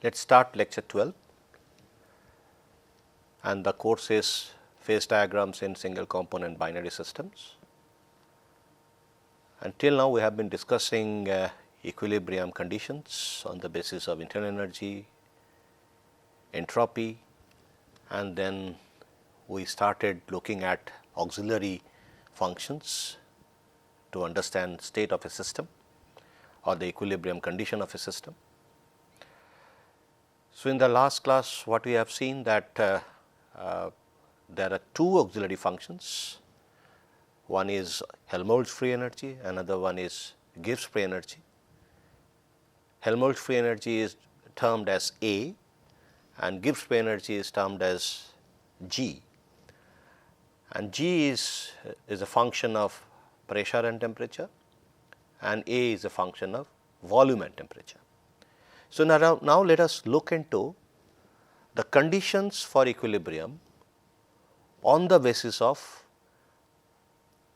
Let us start lecture 12, and the course is phase diagrams in single component binary systems. Until now we have been discussing equilibrium conditions on the basis of internal energy, entropy, and then we started looking at auxiliary functions to understand state of a system or the equilibrium condition of a system. So, in the last class what we have seen that there are two auxiliary functions. One is Helmholtz free energy, another one is Gibbs free energy. Helmholtz free energy is termed as A and Gibbs free energy is termed as G, and G is a function of pressure and temperature and A is a function of volume and temperature. So, now let us look into the conditions for equilibrium on the basis of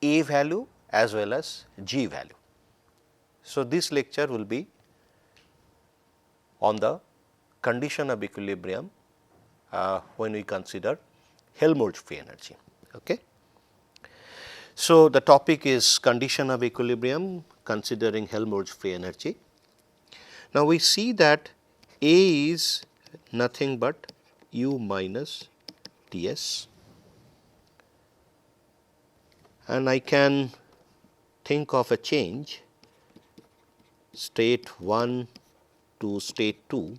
A value as well as G value. So, this lecture will be on the condition of equilibrium when we consider Helmholtz free energy. Okay. So, the topic is condition of equilibrium considering Helmholtz free energy. Now, we see that A is nothing but U minus Ts, and I can think of a change state 1 to state 2.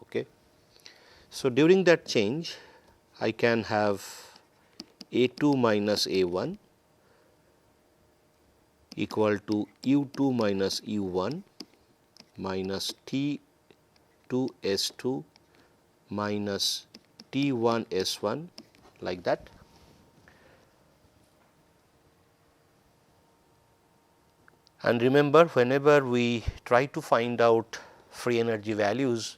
Okay. So, during that change I can have A2 minus A1 equal to U2 minus U1 minus T2 S2 minus T1 S1 like that. And remember, whenever we try to find out free energy values,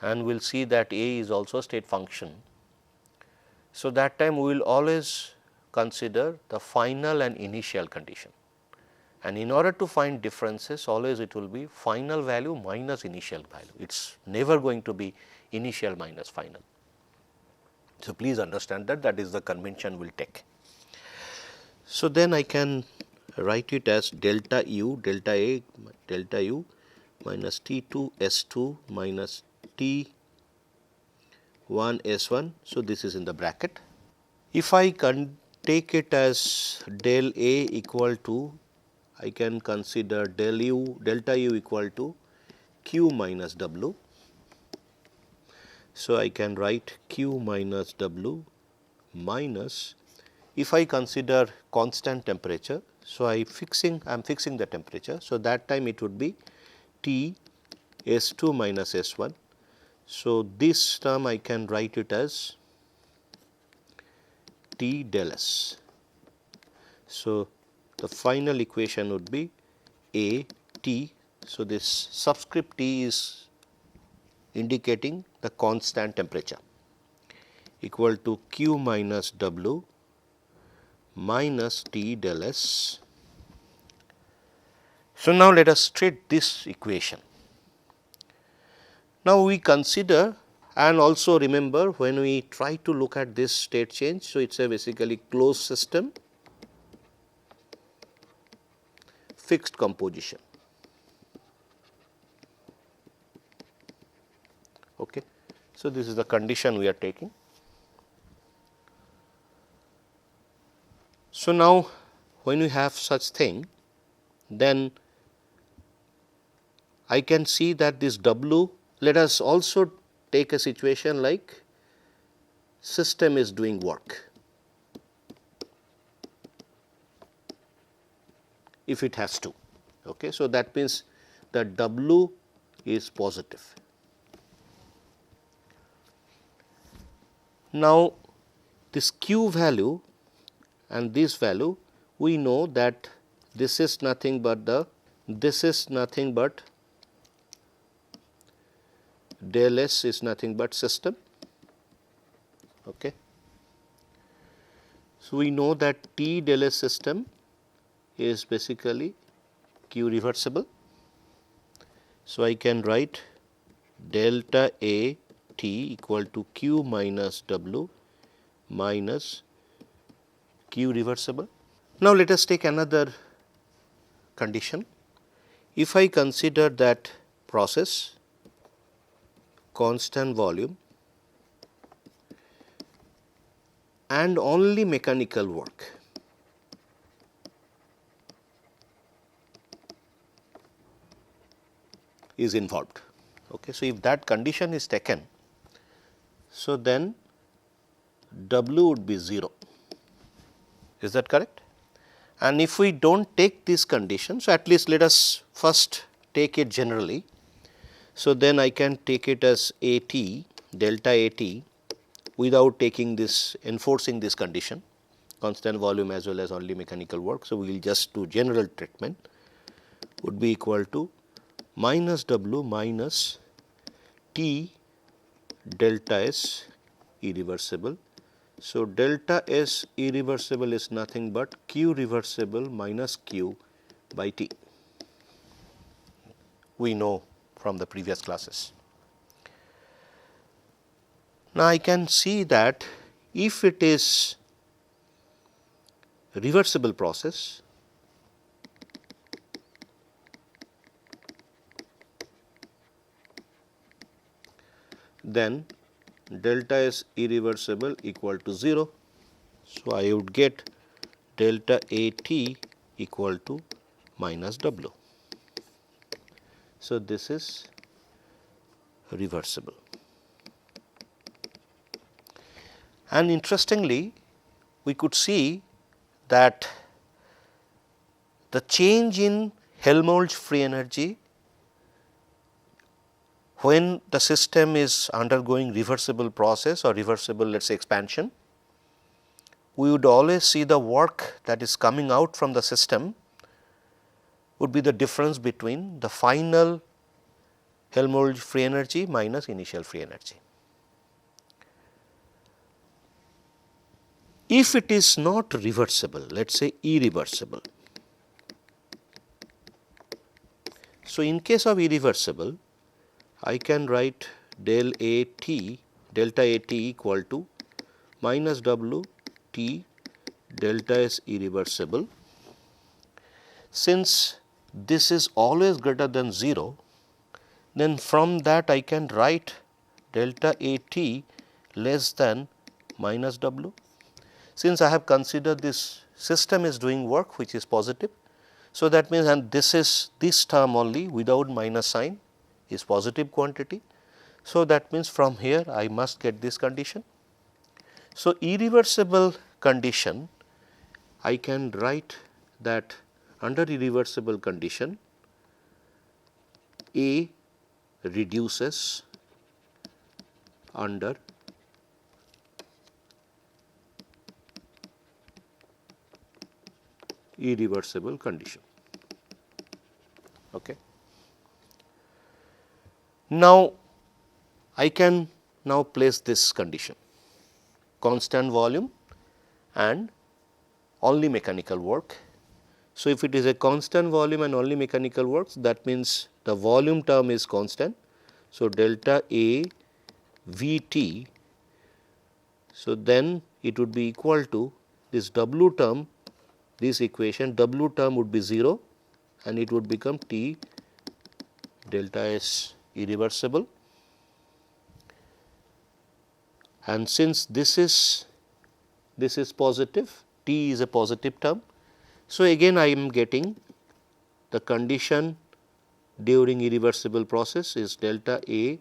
and we will see that A is also a state function. So, that time we will always consider the final and initial condition, and in order to find differences always it will be final value minus initial value, it is never going to be initial minus final. So, please understand that that is the convention we will take. So, then I can write it as delta U delta A delta U minus T2 S2 minus T1 S1. So, this is in the bracket. If I can take it as del A equal to, I can consider del U delta U equal to Q minus W. So, I can write Q minus W minus, if I consider constant temperature. So, I am fixing the temperature. So, that time it would be T S2 minus S1. So, this term I can write it as T del S. So, the final equation would be A T. So, this subscript T is indicating the constant temperature equal to Q minus W minus T del S. So, now let us treat this equation. Now, we consider and also remember when we try to look at this state change. So, it is a basically closed system, fixed composition. Okay. So, this is the condition we are taking. So, now when we have such thing, then I can see that this W, let us also take a situation like system is doing work, if it has to. Okay. So, that means that W is positive. Now, this Q value and this value, we know that this is nothing but del S is nothing but system. Okay. So, we know that T del S system is basically Q reversible, So, I can write delta A t equal to q minus w minus q reversible. Now, let us take another condition. If I consider that process constant volume and only mechanical work, is involved. Okay. So, if that condition is taken, so then W would be 0. Is that correct? And if we do not take this condition, so at least let us first take it generally. So, then I can take it as A t, delta A t, without taking this, enforcing this condition, constant volume as well as only mechanical work. So, we will just do general treatment, would be equal to minus W minus T delta S irreversible. So, delta S irreversible is nothing but Q reversible minus Q by T. We know from the previous classes. Now, I can see that if it is reversible process, then delta S irreversible equal to 0. So, I would get delta A t equal to minus W. So, this is reversible. And interestingly, we could see that the change in Helmholtz free energy when the system is undergoing reversible process or reversible, let us say, expansion, we would always see the work that is coming out from the system would be the difference between the final Helmholtz free energy minus initial free energy. If it is not reversible, let us say irreversible. So, in case of irreversible, I can write del A t, delta A t equal to minus W t delta S irreversible. Since this is always greater than 0, then from that I can write delta A t less than minus W. Since I have considered this system is doing work which is positive, so that means, and this is this term only without minus sign is positive quantity. So, that means from here I must get this condition. So, irreversible condition, I can write that under irreversible condition A reduces under irreversible condition. Okay. Now, I can now place this condition, constant volume and only mechanical work. So, if it is a constant volume and only mechanical works, that means the volume term is constant. So, delta A V t, so then it would be equal to this W term, this equation W term would be 0 and it would become T delta S irreversible. And since this is positive, T is a positive term. So, again I am getting the condition during irreversible process is delta A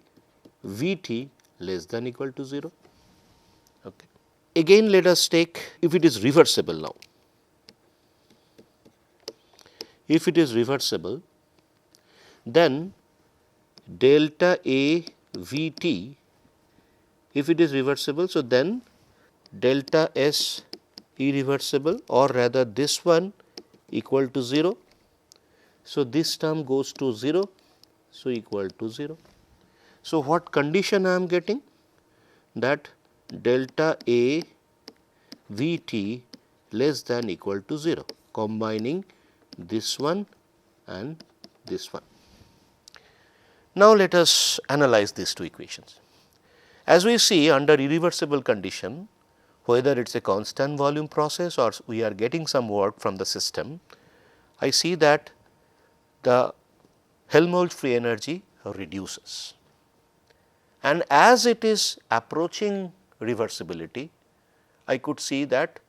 V t less than equal to 0. Okay. Again let us take if it is reversible now. If it is reversible, then delta A V t, if it is reversible, so then delta S irreversible, or rather this one equal to 0. So, this term goes to 0, so equal to 0. So, what condition I am getting? That delta A V t less than equal to 0, combining this one and this one. Now, let us analyze these two equations. As we see, under irreversible condition, whether it is a constant volume process or we are getting some work from the system, I see that the Helmholtz free energy reduces, and as it is approaching reversibility, I could see that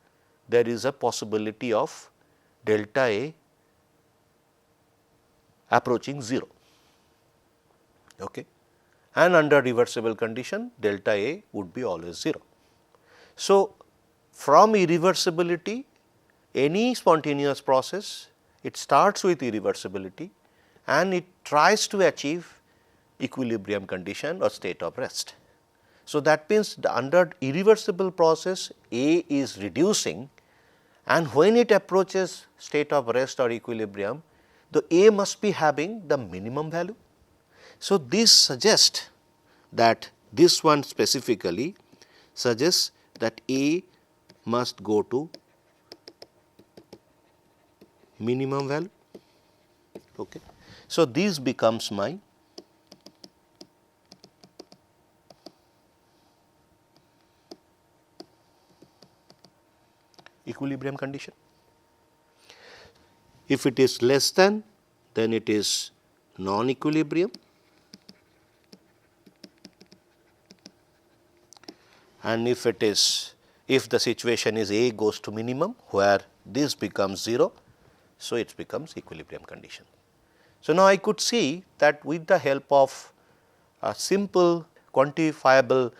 there is a possibility of delta A approaching 0, okay. And under reversible condition delta A would be always 0. So, from irreversibility, any spontaneous process, it starts with irreversibility and it tries to achieve equilibrium condition or state of rest. So, that means the under irreversible process A is reducing, and when it approaches state of rest or equilibrium, the A must be having the minimum value. So, this suggests that this one specifically suggests that A must go to minimum value. Okay. So, this becomes my equilibrium condition. If it is less than, then it is non-equilibrium, and if the situation is A goes to minimum where this becomes 0, so it becomes equilibrium condition. So, now I could see that with the help of simple quantifiable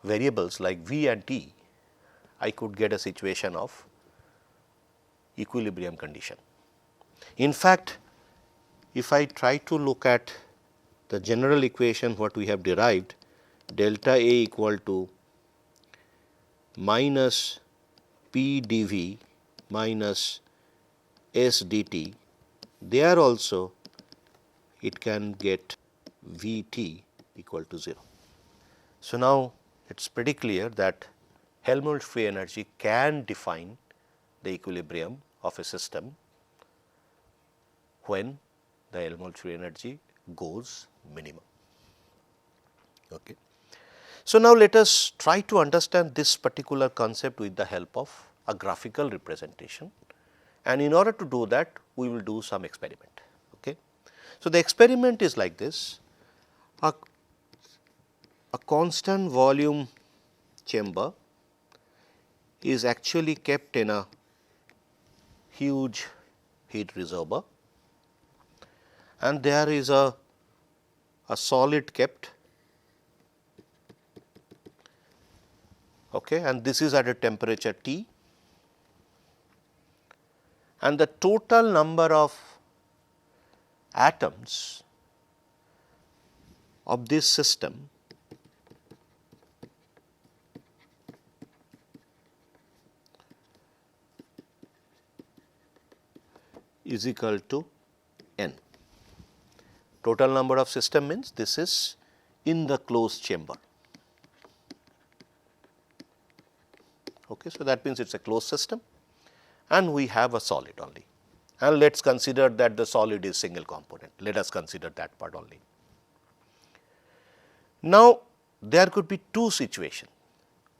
variables like V and T, I could get a situation of equilibrium condition. In fact, if I try to look at the general equation what we have derived, delta A equal to minus P dV minus S dt, there also it can get V t equal to 0. So, now it is pretty clear that Helmholtz free energy can define the equilibrium of a system when the Helmholtz free energy goes minimum. Okay. So, now let us try to understand this particular concept with the help of a graphical representation, and in order to do that we will do some experiment. Okay. So, the experiment is like this: a constant volume chamber is actually kept in a huge heat reservoir, and there is a solid kept, okay, and this is at a temperature T, and the total number of atoms of this system is equal to n. Total number of system means this is in the closed chamber. Okay, so, that means it is a closed system and we have a solid only, and let us consider that the solid is single component. Let us consider that part only. Now, there could be two situations.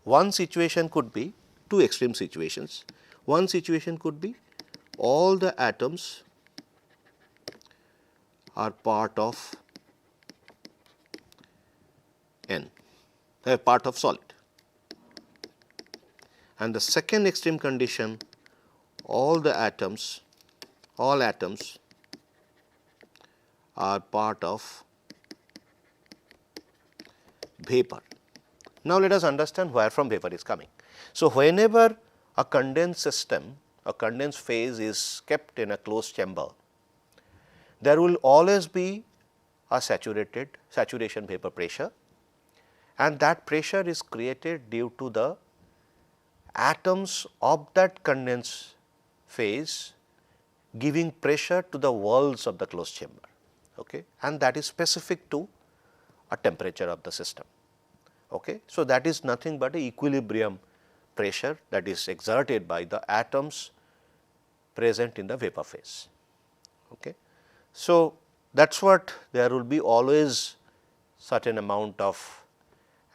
One situation could be two extreme situations. One situation could be all the atoms are part of N, they are part of solid. And the second extreme condition, all atoms are part of vapor. Now, let us understand where from vapor is coming. So, whenever a condensed system, a condensed phase is kept in a closed chamber, there will always be a saturation vapor pressure, and that pressure is created due to the atoms of that condensed phase giving pressure to the walls of the closed chamber, okay, and that is specific to a temperature of the system. Okay. So, that is nothing but a equilibrium pressure that is exerted by the atoms present in the vapor phase. Okay. So, that is what there will be always certain amount of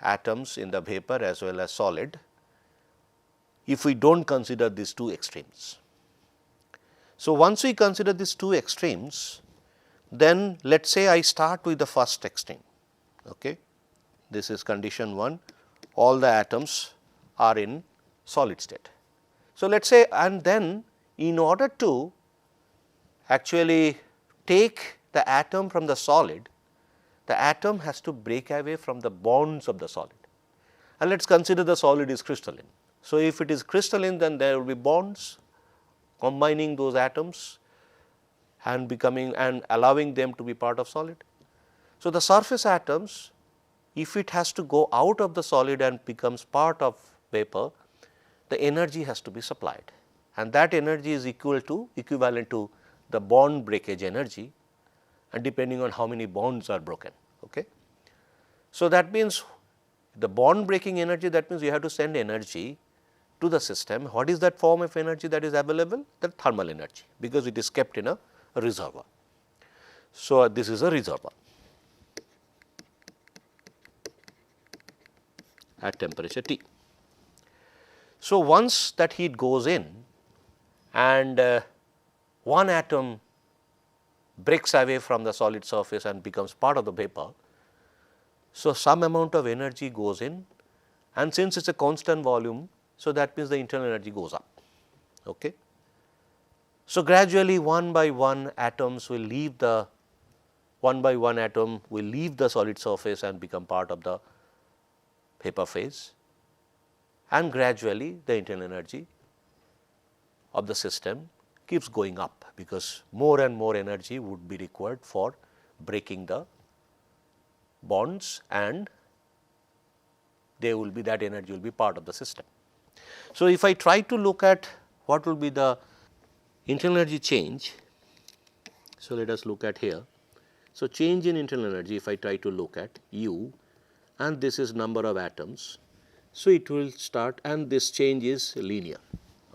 atoms in the vapor as well as solid, if we do not consider these two extremes. So, once we consider these two extremes, then let us say I start with the first extreme. Okay. This is condition 1, all the atoms are in solid state. So, let us say, and then in order to actually take the atom from the solid, the atom has to break away from the bonds of the solid, and let us consider the solid is crystalline. So, if it is crystalline, then there will be bonds combining those atoms and becoming and allowing them to be part of solid. So, the surface atoms, if it has to go out of the solid and becomes part of vapor, the energy has to be supplied, and that energy is equivalent to the bond breakage energy, and depending on how many bonds are broken. Okay. So, that means the bond breaking energy, that means you have to send energy to the system. What is that form of energy that is available? The thermal energy, because it is kept in a reservoir. So, this is a reservoir at temperature T. So, once that heat goes in and one atom breaks away from the solid surface and becomes part of the vapor, so some amount of energy goes in, and since it is a constant volume, so that means the internal energy goes up. Okay. So, gradually one by one atoms will leave the solid surface and become part of the vapor phase, and gradually the internal energy of the system keeps going up, because more and more energy would be required for breaking the bonds, and that energy will be part of the system. So, if I try to look at what will be the internal energy change, so let us look at here. So, change in internal energy, if I try to look at U, and this is number of atoms. So, it will start, and this change is linear,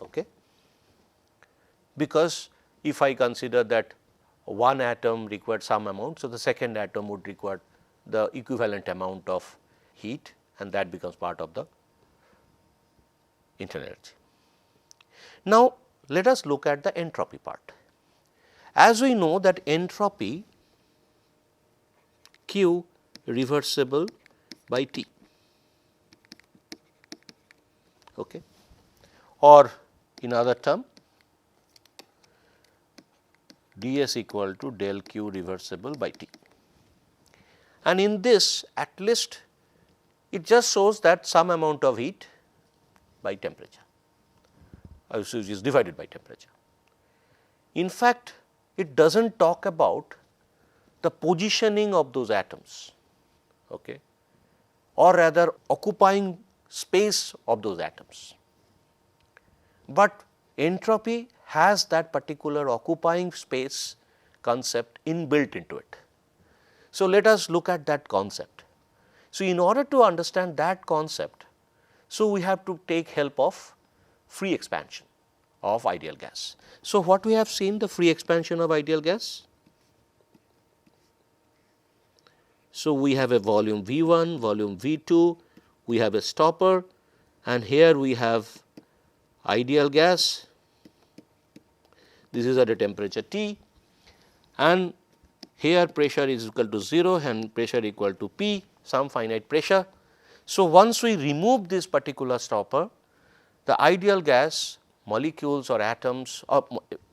okay? Because if I consider that one atom required some amount, so the second atom would require the equivalent amount of heat, and that becomes part of the internal energy. Now, let us look at the entropy part. As we know that entropy Q reversible by T, okay, or in other term ds equal to del Q reversible by T. And in this, at least it just shows that some amount of heat by temperature, which is divided by temperature. In fact, it does not talk about the positioning of those atoms, okay, or rather occupying space of those atoms, but entropy has that particular occupying space concept inbuilt into it. So, let us look at that concept. So, in order to understand that concept, so we have to take help of free expansion of ideal gas. So, what we have seen, the free expansion of ideal gas. So, we have a volume V1, volume V2, we have a stopper, and here we have ideal gas. This is at a temperature T, and here pressure is equal to 0 and pressure equal to P, some finite pressure. So, once we remove this particular stopper, the ideal gas molecules or atoms, or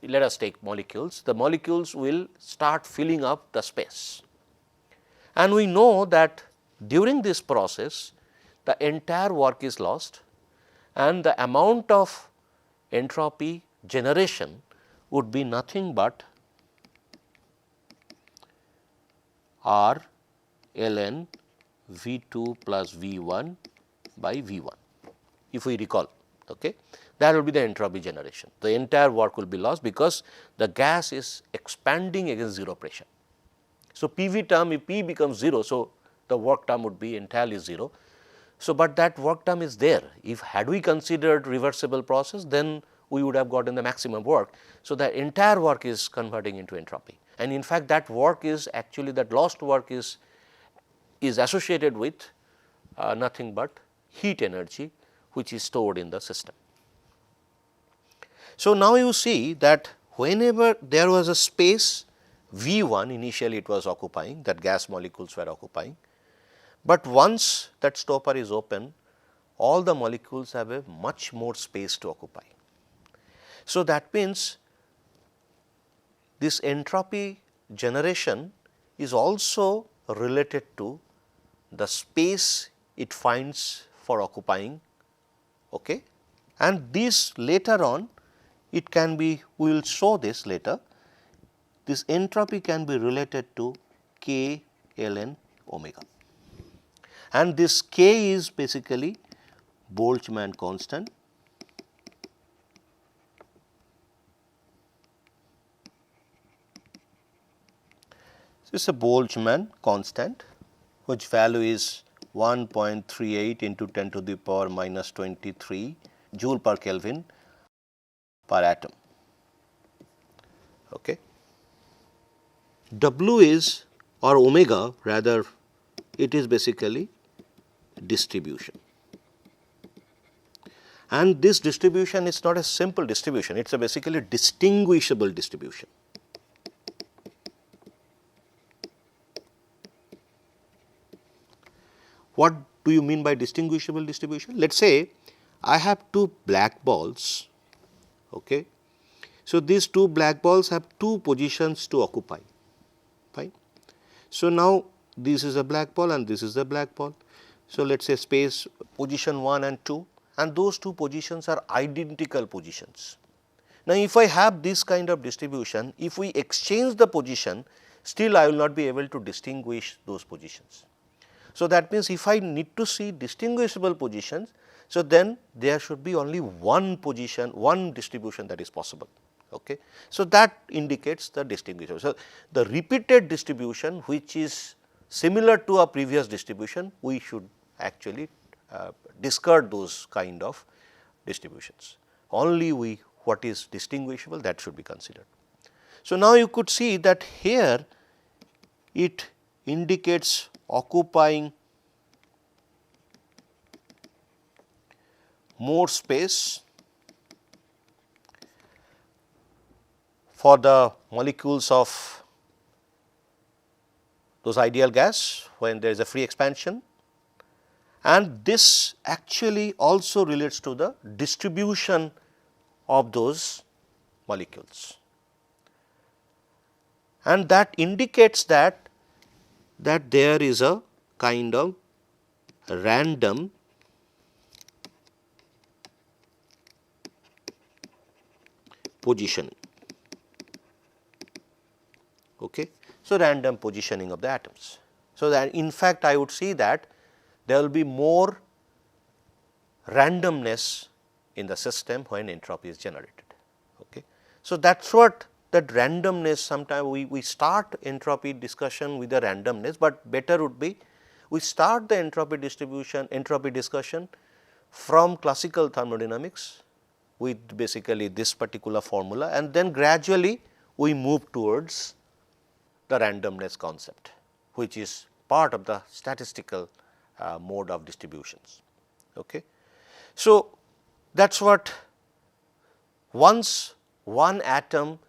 let us take molecules, the molecules will start filling up the space. And we know that during this process, the entire work is lost, and the amount of entropy generation would be nothing but R ln V2 plus V1 by V1, if we recall, okay. That will be the entropy generation. The entire work will be lost because the gas is expanding against 0 pressure. So, PV term, if P becomes 0, so the work term would be entirely 0. So, but that work term is there. If had we considered reversible process, then we would have gotten the maximum work. So, the entire work is converting into entropy. and in fact that work is actually, that lost work is associated with nothing but heat energy which is stored in the system. So, now you see that whenever there was a space V1, initially it was occupying, that gas molecules were occupying, but once that stopper is open, all the molecules have a much more space to occupy. So, that means this entropy generation is also related to the space it finds for occupying, okay? And this later on it can be, we will show this later, this entropy can be related to K ln omega, and this K is basically Boltzmann constant. This is a Boltzmann constant which value is 1.38 into 10 to the power minus 23 joule per Kelvin per atom. Okay. W is, or omega rather, it is basically distribution, and this distribution is not a simple distribution, it is a basically distinguishable distribution. What do you mean by distinguishable distribution? Let us say I have two black balls. Okay. So, these two black balls have two positions to occupy, fine. So, now this is a black ball and this is a black ball. So, let us say space position 1 and 2, and those two positions are identical positions. Now, if I have this kind of distribution, if we exchange the position, still I will not be able to distinguish those positions. So, that means if I need to see distinguishable positions, so then there should be only one position, one distribution that is possible. Okay. So, that indicates the distinguishable. So, the repeated distribution which is similar to a previous distribution, we should actually discard those kind of distributions. Only what is distinguishable, that should be considered. So, now you could see that here it indicates occupying more space for the molecules of those ideal gas when there is a free expansion, and this actually also relates to the distribution of those molecules, and that indicates that there is a kind of random positioning. Okay. So, random positioning of the atoms. So, that in fact, I would see that there will be more randomness in the system when entropy is generated. Okay. So, that is what that randomness, sometimes we start entropy discussion with the randomness, but better would be we start the entropy discussion from classical thermodynamics with basically this particular formula, and then gradually we move towards the randomness concept, which is part of the statistical mode of distributions. Okay. So, that is what, once one atom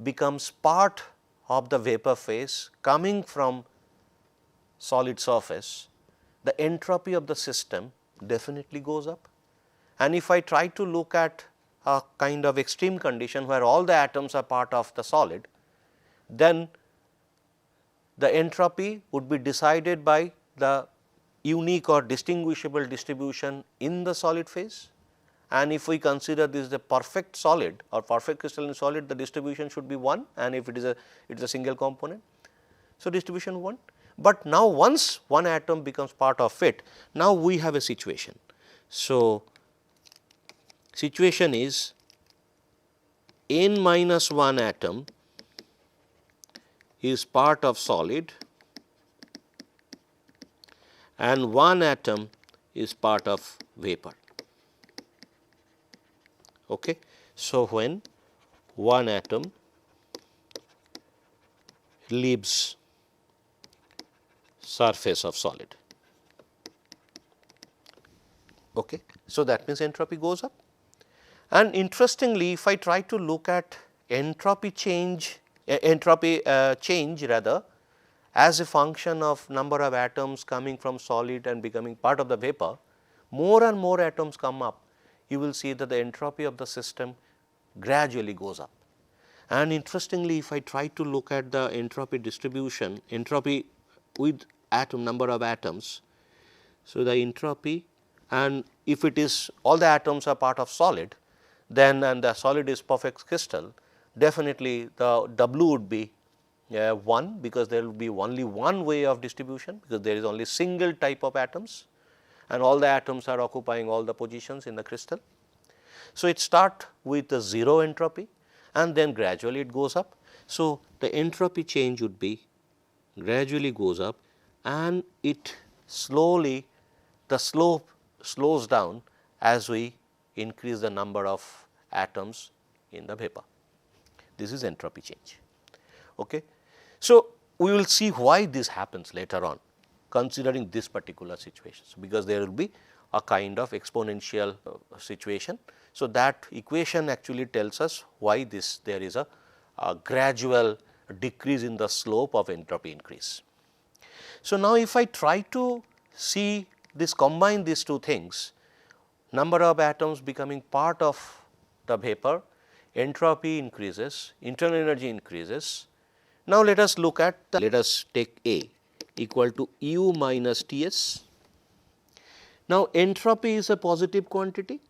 becomes part of the vapor phase coming from solid surface, the entropy of the system definitely goes up. And if I try to look at a kind of extreme condition where all the atoms are part of the solid, then the entropy would be decided by the unique or distinguishable distribution in the solid phase. And if we consider this is a perfect solid or perfect crystalline solid, the distribution should be 1, and if it is a single component, so distribution 1. But now once one atom becomes part of it, now we have a situation. So, situation is n minus 1 atom is part of solid and 1 atom is part of vapor. Okay. So, when one atom leaves surface of solid. Okay. So, that means entropy goes up. And interestingly, if I try to look at entropy change rather as a function of number of atoms coming from solid and becoming part of the vapor, more and more atoms come up, you will see that the entropy of the system gradually goes up. And interestingly, if I try to look at the entropy distribution, entropy with number of atoms, so the entropy, and if it is all the atoms are part of solid, then and the solid is perfect crystal, definitely the W would be 1, because there will be only one way of distribution, because there is only single type of atoms and all the atoms are occupying all the positions in the crystal. So, it start with the 0 entropy and then gradually it goes up. So, the entropy change would be gradually goes up and it slowly, the slope slows down as we increase the number of atoms in the vapor. This is entropy change. Okay. So, we will see why this happens later on, considering this particular situation, because there will be a kind of exponential situation. So, that equation actually tells us why there is a gradual decrease in the slope of entropy increase. So, now if I try to see this, combine these two things, number of atoms becoming part of the vapor, entropy increases, internal energy increases. Now, let us look at let us take A equal to U minus T s. Now, entropy is a positive quantity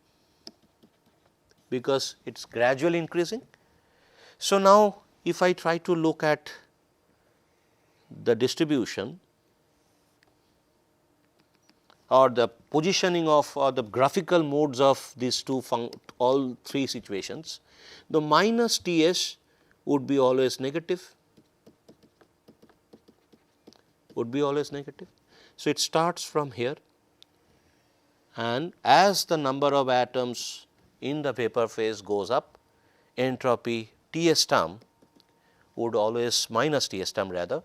because it is gradually increasing. So, now if I try to look at the distribution or the positioning of or the graphical modes of these all three situations, the minus T s would be always negative, So, it starts from here, and as the number of atoms in the vapor phase goes up, entropy T s term would always minus T s term rather,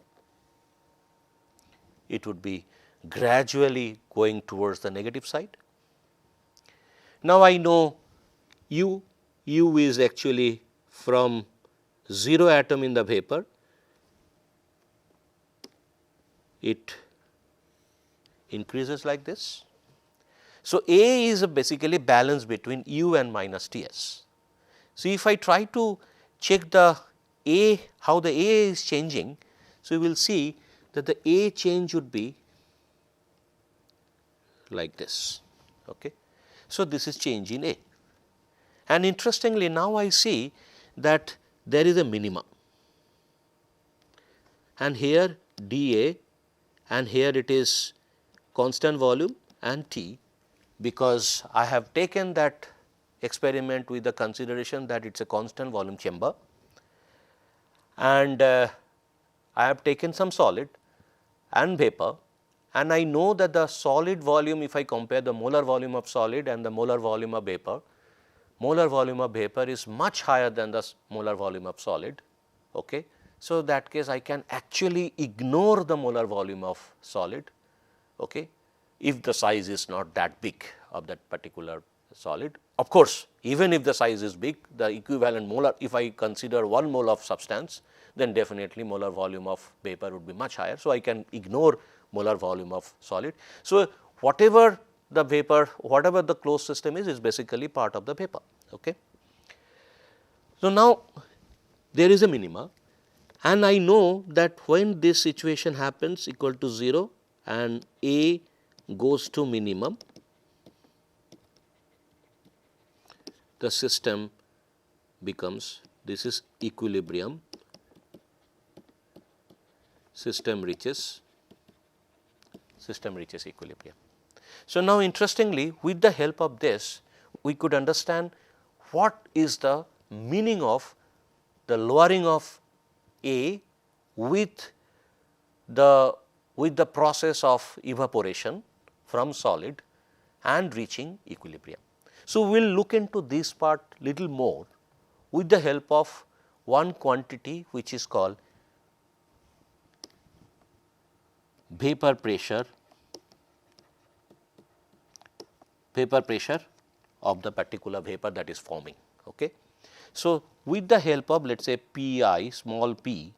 it would be gradually going towards the negative side. Now, I know U is actually from 0 atom in the vapor, it increases like this. So, A is basically balance between U and minus T s. So, if I try to check the A, how the A is changing, so you will see that the A change would be like this. Okay. So, this is change in A, and interestingly now I see that there is a minimum, and here dA, and here it is constant volume and T, because I have taken that experiment with the consideration that it is a constant volume chamber, and I have taken some solid and vapor, and I know that the solid volume, if I compare the molar volume of solid and the molar volume of vapor is much higher than the molar volume of solid. Okay. So, that case I can actually ignore the molar volume of solid, okay, if the size is not that big of that particular solid. Of course, even if the size is big, the equivalent molar, if I consider 1 mole of substance, then definitely molar volume of vapor would be much higher. So, I can ignore molar volume of solid. So, whatever the vapor, whatever the closed system is basically part of the vapor. Okay. So, now there is a minima, and I know that when this situation happens equal to 0 and A goes to minimum, the system becomes, this is equilibrium, system reaches equilibrium. So, now interestingly, with the help of this we could understand what is the meaning of the lowering of A with the process of evaporation from solid and reaching equilibrium. So, we will look into this part little more with the help of one quantity which is called vapor pressure of the particular vapor that is forming. Okay. So, with the help of let us say Pi small p,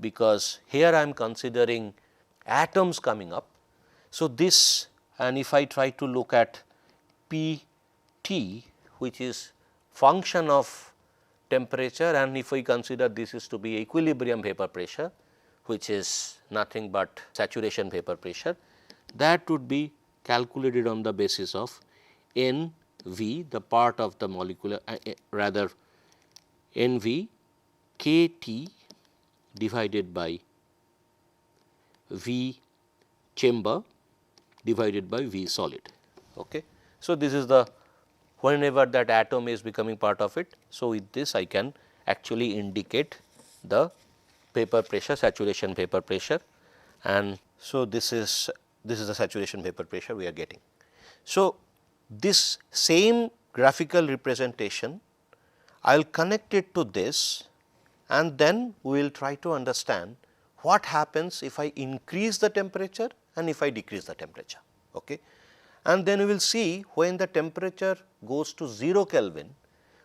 because here I am considering atoms coming up. So, this, and if I try to look at P T, which is function of temperature, and if we consider this is to be equilibrium vapor pressure, which is nothing but saturation vapor pressure, that would be calculated on the basis of N V, the part of the molecular rather N V K T divided by V chamber divided by V solid. Okay. So, this is the whenever that atom is becoming part of it. So, with this I can actually indicate the vapor pressure, saturation vapor pressure, and so this is the saturation vapor pressure we are getting. So, this same graphical representation I will connect it to this, and then we will try to understand what happens if I increase the temperature and if I decrease the temperature. Okay. And then we will see when the temperature goes to 0 Kelvin,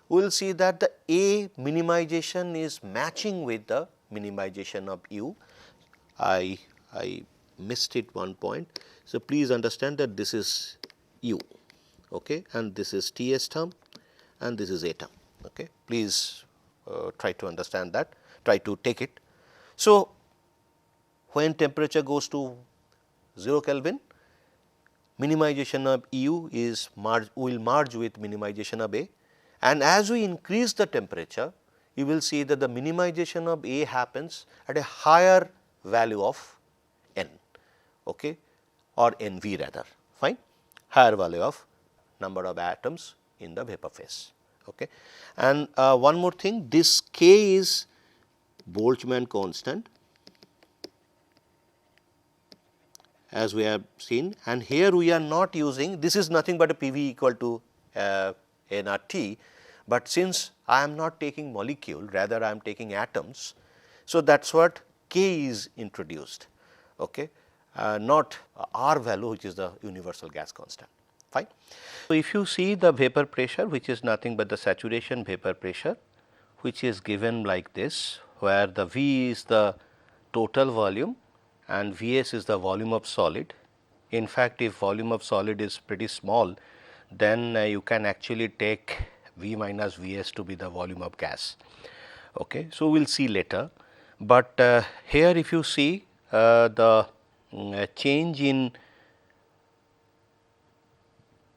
we will see that the A minimization is matching with the minimization of U. I missed it one point. So, please understand that this is U, okay, and this is T S term and this is A term. Okay. Please try to understand that, try to take it. So, when temperature goes to 0 Kelvin, minimization of U is will merge with minimization of A, and as we increase the temperature, you will see that the minimization of A happens at a higher value of N, okay, or NV rather, fine, higher value of number of atoms in the vapor phase. Okay. And one more thing, this K is Boltzmann constant, as we have seen, and here we are not using, this is nothing but a PV equal to nRT, but since I am not taking molecule, rather I am taking atoms. So, that is what K is introduced, okay, not R value, which is the universal gas constant, fine. So, if you see the vapor pressure, which is nothing but the saturation vapor pressure, which is given like this, where the V is the total volume and Vs is the volume of solid. In fact, if volume of solid is pretty small, then you can actually take V minus Vs to be the volume of gas. Okay. So, we will see later, but here if you see the change in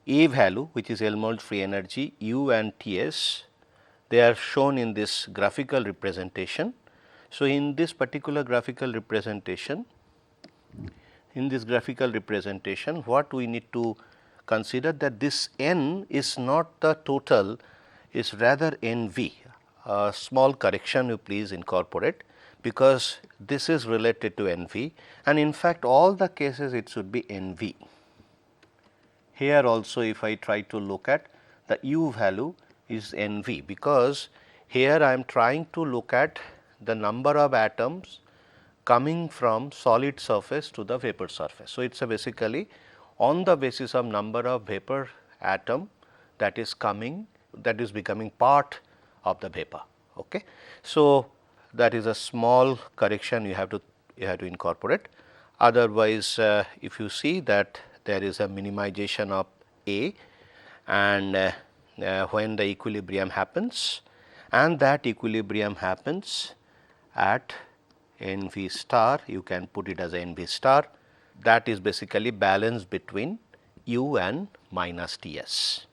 A value, which is Helmholtz free energy, U and Ts, they are shown in this graphical representation. So, in this particular graphical representation, what we need to consider that this N is not the total, is rather N V. A small correction you please incorporate, because this is related to N V, and in fact, all the cases it should be N V. Here also if I try to look at the U value is N V, because here I am trying to look at the number of atoms coming from solid surface to the vapor surface. So, it is basically on the basis of number of vapor atom that is coming, that is becoming part of the vapor. Okay. So, that is a small correction you have to incorporate. Otherwise, if you see that there is a minimization of A, and when the equilibrium happens, and that equilibrium happens at N V star, you can put it as N V star, that is basically balance between U and minus T s.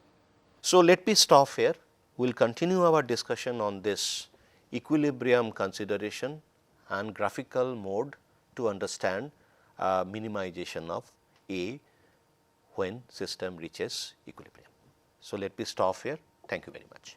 So, let me stop here. We will continue our discussion on this equilibrium consideration and graphical mode to understand minimization of A when system reaches equilibrium. So, let me stop here. Thank you very much.